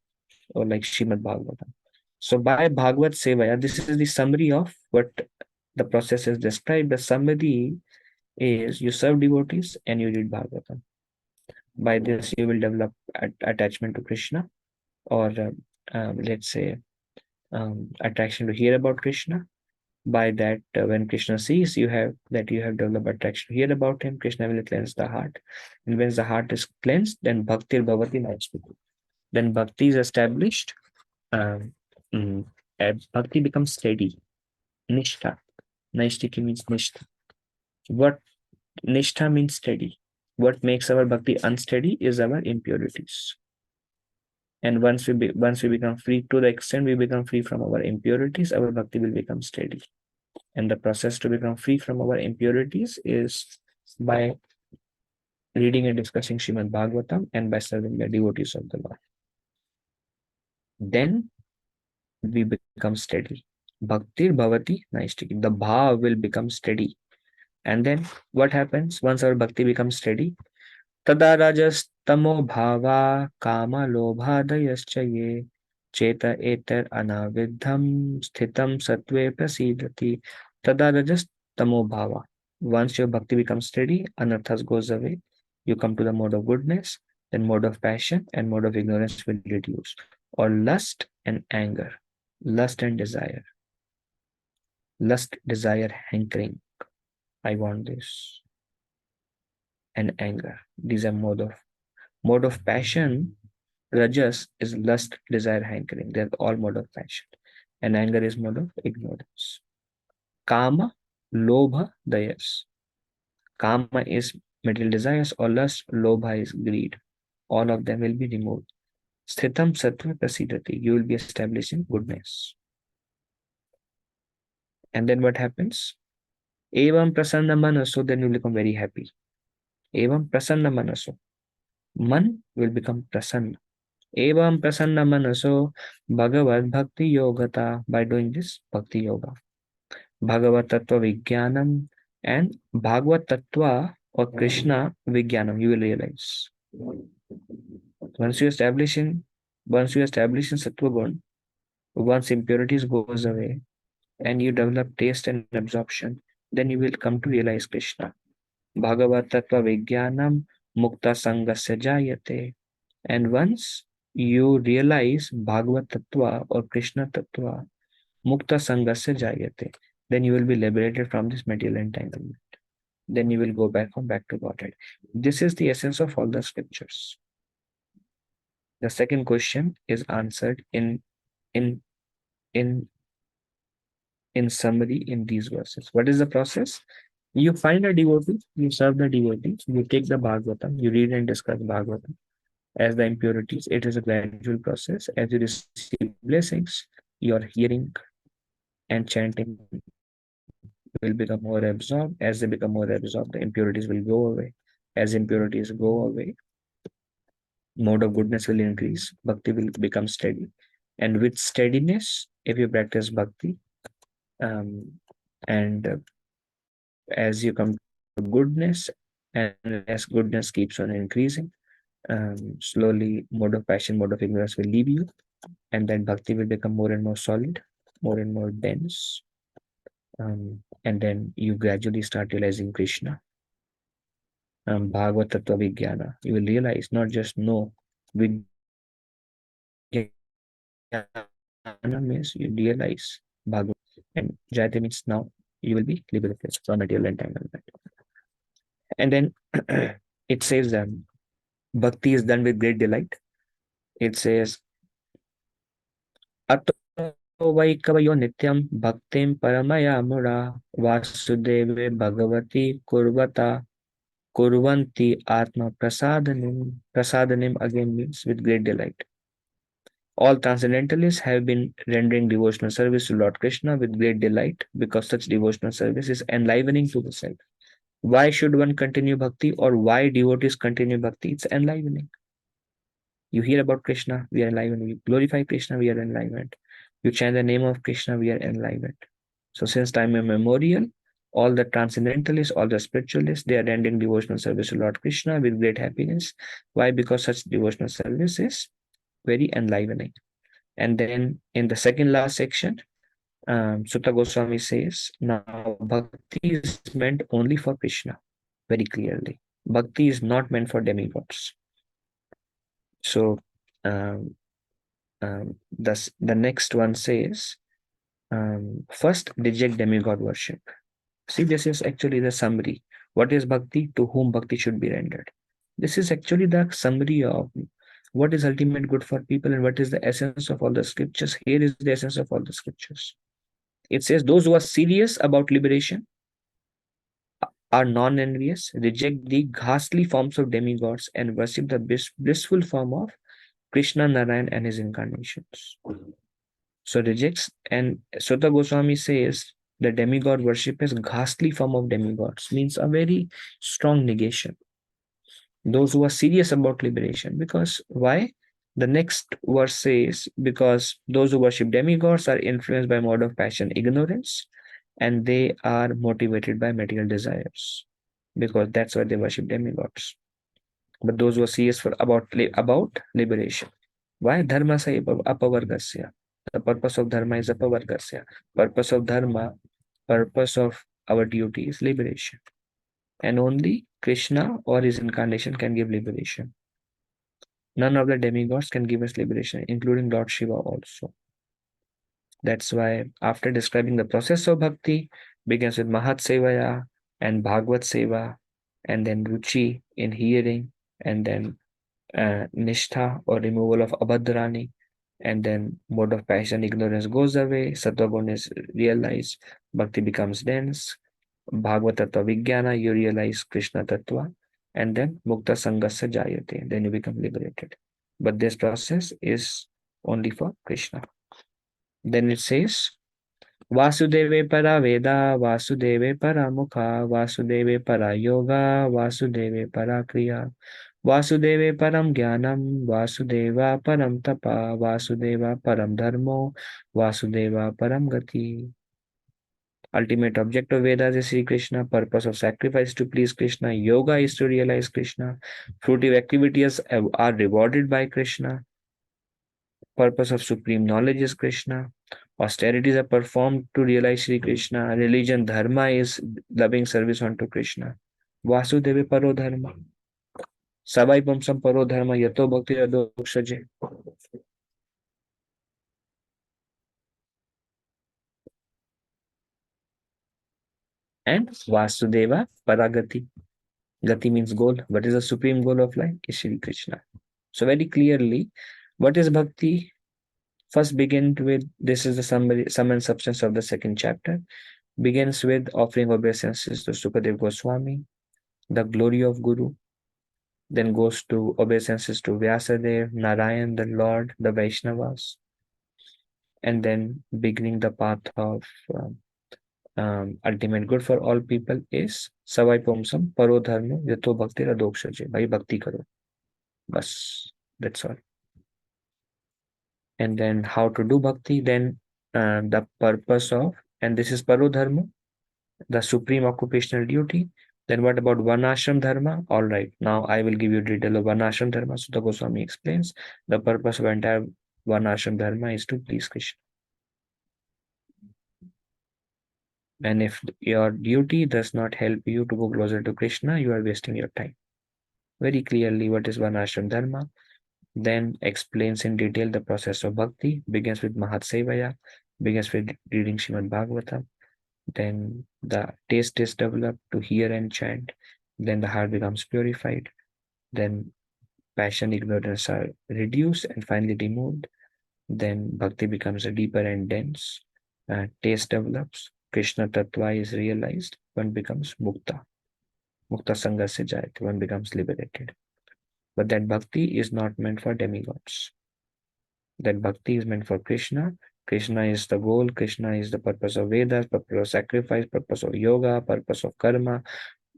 or like Shrimad Bhagavatam. So by Bhagavat Sevaya, this is the summary of what the process is described. The summary is you serve devotees and you read Bhagavatam. By this, you will develop attachment to Krishna, or let's say attraction to hear about Krishna. By that, when Krishna sees you have developed attraction to hear about him, Krishna will cleanse the heart. And when the heart is cleansed, then bhaktir bhavati naistiki. Then bhakti is established. Bhakti becomes steady. Nishtha. Naistiki means nishtha. What nishtha means steady. What makes our bhakti unsteady is our impurities. And once we become free, to the extent we become free from our impurities, our bhakti will become steady. And the process to become free from our impurities is by reading and discussing Shrimad Bhagavatam and by serving the devotees of the Lord. Then we become steady. Bhaktir bhavati naistiki. The bhav will become steady. And then what happens once our bhakti becomes steady? Tada rajas tamo bhava kama lobhadayascha ye cheta eter anavidham sthitam satve prasidati. Tada rajas tamo bhava. Once your bhakti becomes steady, anarthas goes away. You come to the mode of goodness, then mode of passion and mode of ignorance will reduce. Or lust and anger, lust and desire. Lust, desire, hankering. I want this. And anger. These are mode of passion. Rajas is lust, desire, hankering. They're all mode of passion. And anger is mode of ignorance. Kama, lobha, dayas. Kama is material desires, or lust, lobha is greed. All of them will be removed. Sthitam sattva prasidati. You will be establishing goodness. And then what happens? Evam prasanna manaso, then you will become very happy. Evam prasanna manaso. Man will become prasanna. Evam prasanna manaso bhagavad bhakti yogata. By doing this, bhakti yoga. Bhagavad tattva vijnanam and Bhagavad tattva or Krishna vijnanam, you will realize. Once you establish in sattva gun, once impurities goes away and you develop taste and absorption, then you will come to realize Krishna. Bhagavad tattva vijnanam mukta sangasya jayate. And once you realize Bhagavad tattva or Krishna tattva, mukta sangasya jayate, then you will be liberated from this material entanglement. Then you will go back to Godhead. This is the essence of all the scriptures. The second question is answered in summary in these verses. What is the process? You find a devotee, you serve the devotee, you take the Bhagavatam, you read and discuss Bhagavatam. as the impurities. It is a gradual process. As you receive blessings, your hearing and chanting will become more absorbed. As they become more absorbed, the impurities will go away. As impurities go away, mode of goodness will increase. Bhakti will become steady. And with steadiness, if you practice bhakti, and as you come to goodness, and as goodness keeps on increasing, slowly mode of passion, mode of ignorance will leave you, and then bhakti will become more and more solid, more and more dense, and then you gradually start realizing Krishna. Bhagavad Tattva Vijnana. You will realize, not just know. Vijnana means you realize Bhagavad, and Jayate means now you will be liberated from material entanglement. And then it says that bhakti is done with great delight. It says, Ato vai kavayo nityam bhaktim paramaya mura vasudeve bhagavati kurvata kurvanti atma prasadanim. Prasadanim again means with great delight. All transcendentalists have been rendering devotional service to Lord Krishna with great delight because such devotional service is enlivening to the self. Why should one continue bhakti, or why devotees continue bhakti? It's enlivening. You hear about Krishna, we are enlivened. You glorify Krishna, we are enlivened. You chant the name of Krishna, we are enlivened. So since time immemorial, all the transcendentalists, all the spiritualists, they are rendering devotional service to Lord Krishna with great happiness. Why? Because such devotional service is very enlivening. And then in the second last section, Sutta Goswami says, now bhakti is meant only for Krishna, very clearly. Bhakti is not meant for demigods. So thus the next one says, first reject demigod worship. See, this is actually the summary. What is bhakti? To whom bhakti should be rendered? This is actually the summary of what is ultimate good for people and what is the essence of all the scriptures. Here is the essence of all the scriptures. It says, those who are serious about liberation are non-envious, reject the ghastly forms of demigods, and worship the blissful form of Krishna, Narayan, and his incarnations. So rejects, and Sutta Goswami says the demigod worship is ghastly form of demigods, means a very strong negation. Those who are serious about liberation, because why? The next verse says, because those who worship demigods are influenced by mode of passion, ignorance, and they are motivated by material desires, because that's why they worship demigods. But those who are serious about liberation, why? Dharma sa apavargasya. The purpose of dharma is apavargasya. Purpose of dharma, purpose of our duty is liberation. And only Krishna or his incarnation can give liberation. None of the demigods can give us liberation, including Lord Shiva also. That's why after describing the process of bhakti, begins with Mahat Sevaya and Bhagavad Seva, and then Ruchi in hearing, and then Nishtha or removal of Abhadrani, and then mode of passion, ignorance goes away, Sattvagun is realized, bhakti becomes dense, Bhagavad Tattva Vijnana, you realize Krishna Tattva, and then Mukta Sangasya Jayate, then you become liberated. But this process is only for Krishna. Then it says, Vasudeve para Veda, Vasudeve para Mukha, Vasudeve para Yoga, Vasudeve para Kriya, Vasudeve param Jnanam, Vasudeva param Tapa, Vasudeva param Dharmo, Vasudeva param Gati. Ultimate object of Vedas is Sri Krishna. Purpose of sacrifice to please Krishna. Yoga is to realize Krishna. Fruitive activities are rewarded by Krishna. Purpose of supreme knowledge is Krishna. Austerities are performed to realize Sri Krishna. Religion, dharma is loving service unto Krishna. Vasudeva paro dharma. Savai pamsam paro dharma yato bhakti adoksaje. And Vasudeva paragati. Gati means goal. What is the supreme goal of life? Is Sri Krishna. So very clearly, what is bhakti? First begin with, this is the summary, sum and substance of the second chapter. Begins with offering obeisances to Sukadev Goswami, the glory of Guru, then goes to obeisances to Vyasadev, Narayan, the Lord, the Vaishnavas, and then beginning the path of ultimate good for all people is Savai Pomsam, Paro Dharma, Yato Bhakti Radokshaje. Bhai Bhakti Karo. Bas. That's all. And then how to do Bhakti, then the purpose of, and this is Paro Dharma, the supreme occupational duty. Then what about Varnashram Dharma? All right, now I will give you detail of Varnashram Dharma. Sutta Goswami explains the purpose of entire Varnashram Dharma is to please Krishna. And if your duty does not help you to go closer to Krishna, you are wasting your time. Very clearly, what is Varnashram Dharma? Then explains in detail the process of bhakti, begins with Mahat Sevaya, begins with reading Shrimad Bhagavatam. Then the taste is developed to hear and chant. Then the heart becomes purified. Then passion, ignorance are reduced and finally removed. Then bhakti becomes deeper and dense. Taste develops. Krishna Tattva is realized. One becomes mukta. Mukta Sangha se jayate. One becomes liberated. But that bhakti is not meant for demigods. That bhakti is meant for Krishna. Krishna is the goal. Krishna is the purpose of Vedas, purpose of sacrifice, purpose of yoga, purpose of karma,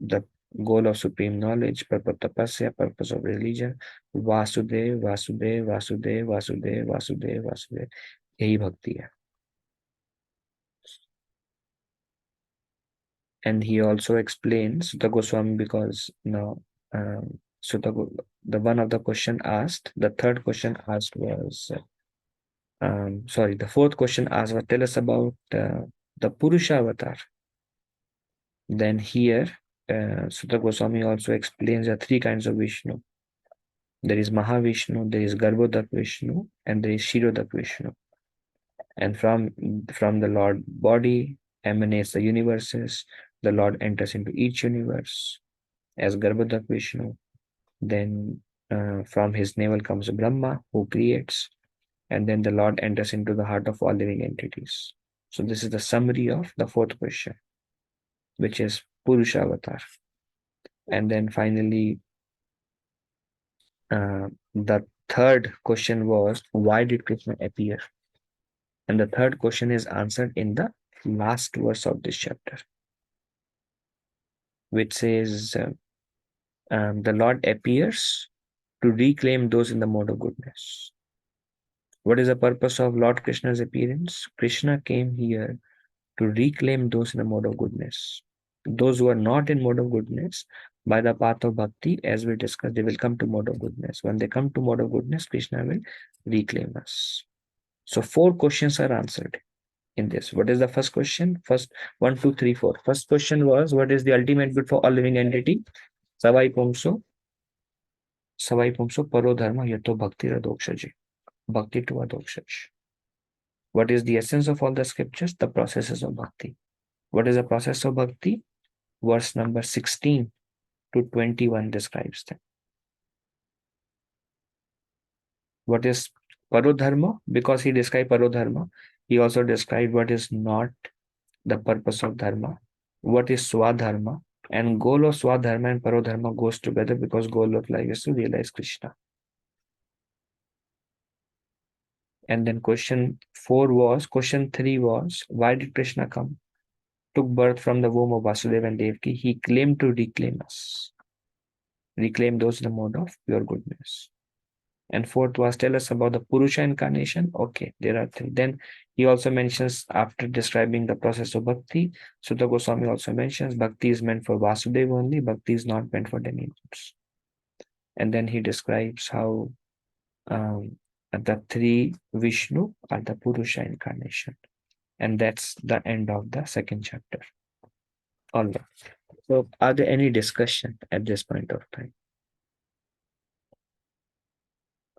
the goal of supreme knowledge, purpose of tapasya, purpose of religion. Vasudev, Vasudev, Vasudev, Vasudev, Vasudev, Vasudev. यही भक्ति है. And he also explains Sutta Goswami because now the one of the question asked, the third question asked was the fourth question asked was tell us about the Purusha avatar. Then here Sutta Goswami also explains there are three kinds of Vishnu. There is Mahavishnu, there is Garbhodak Vishnu, and there is Shirodak Vishnu. And from the Lord body emanates the universes. The Lord enters into each universe as Garbhodak Vishnu. Then from his navel comes Brahma, who creates. And then the Lord enters into the heart of all living entities. So this is the summary of the fourth question, which is Purusha Avatar. And then finally, the third question was, why did Krishna appear? And the third question is answered in the last verse of this chapter, which says, the Lord appears to reclaim those in the mode of goodness. What is the purpose of Lord Krishna's appearance? Krishna came here to reclaim those in the mode of goodness. Those who are not in mode of goodness, by the path of bhakti, as we discussed, they will come to mode of goodness. When they come to mode of goodness, Krishna will reclaim us. So 4 questions are answered in this. What is the first question? First, 1, 2, 3, 4. First question was, what is the ultimate good for all living entity? Savai Pumso Paro Dharma Yato Bhakti Radokshaji. Bhakti to Adokshaj. What is the essence of all the scriptures? The processes of bhakti. What is the process of bhakti? Verse number 16 to 21 describes them. What is Parodharma? Because he described Parodharma, he also described what is not the purpose of dharma, what is Swadharma, and goal of Swadharma and Parodharma goes together because goal of life is to realize Krishna. And then question 3 was, why did Krishna come? Took birth from the womb of Vasudeva and Devaki. He claimed to reclaim us. Reclaim those in the mode of pure goodness. And fourth was, tell us about the Purusha incarnation. Okay, there are 3. Then he also mentions, after describing the process of bhakti, Sutta Goswami also mentions bhakti is meant for Vasudeva only, bhakti is not meant for demigods. And then he describes how the 3 Vishnu are the Purusha incarnation. And that's the end of the second chapter. All right. So are there any discussion at this point of time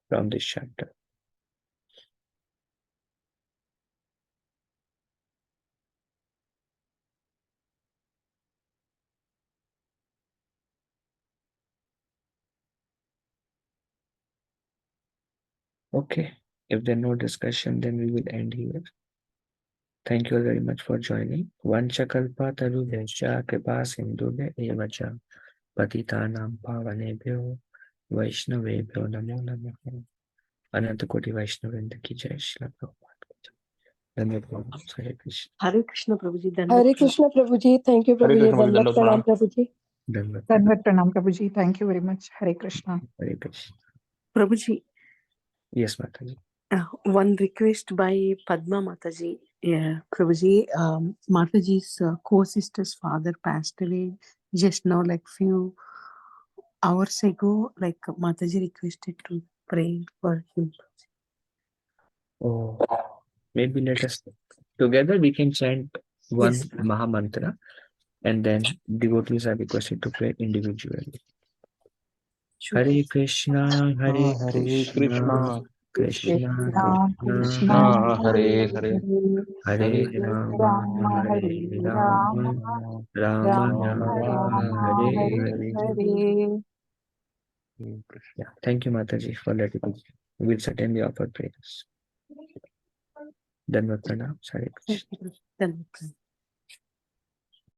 from this chapter? Okay. If there are no discussion, then we will end here. Thank you all very much for joining. Vanchakalpa tarubhescha kripa sindhubhya evacha patitanam pavanebhyo वैष्णवेभ्यो नमो नमः। अनंत कोटि वैष्णववृंद की जय। श्रील प्रभुपाद की जय। धन्यवाद प्रभु। हरे कृष्ण। हरे कृष्ण प्रभु जी, हरे धन्यवाद। कृष्ण प्रभु जी, thank you हरे प्रभु जी, कृष्ण प्रभु जी, दंडवत दंडवत प्रणाम प्रणाम। प्रभु जी। धन्यवाद Danvat Pranam Prabhuji. Thank you very much. Hare Krishna. Hare Krishna. Prabhu ji, yes माता जी। one request by Padma Mataji. Yeah, Prabhuji, Mataji's co-sister's father passed away just now, like few hours ago. Like Mataji requested to pray for him. Oh, maybe let us together we can chant one Yes. Maha Mantra, and then devotees are requested to pray individually. Sure. Hare Krishna, Hare Hare Krishna, Krishna, Krishna Krishna Krishna, Krishna Krishna Hare Hare Hare, Hare Hare Hare Hare Rama, Rama Hare Hare Rama, Rama Rama Rama Rama, Rama Hare Hare Hare. Hare. Krishna. Yeah, thank you, Mataji, for letting me. We'll certainly offer prayers. Dhanvat Pranam, Hare Thank Krishna. you, Prabhuji. Dhanwad.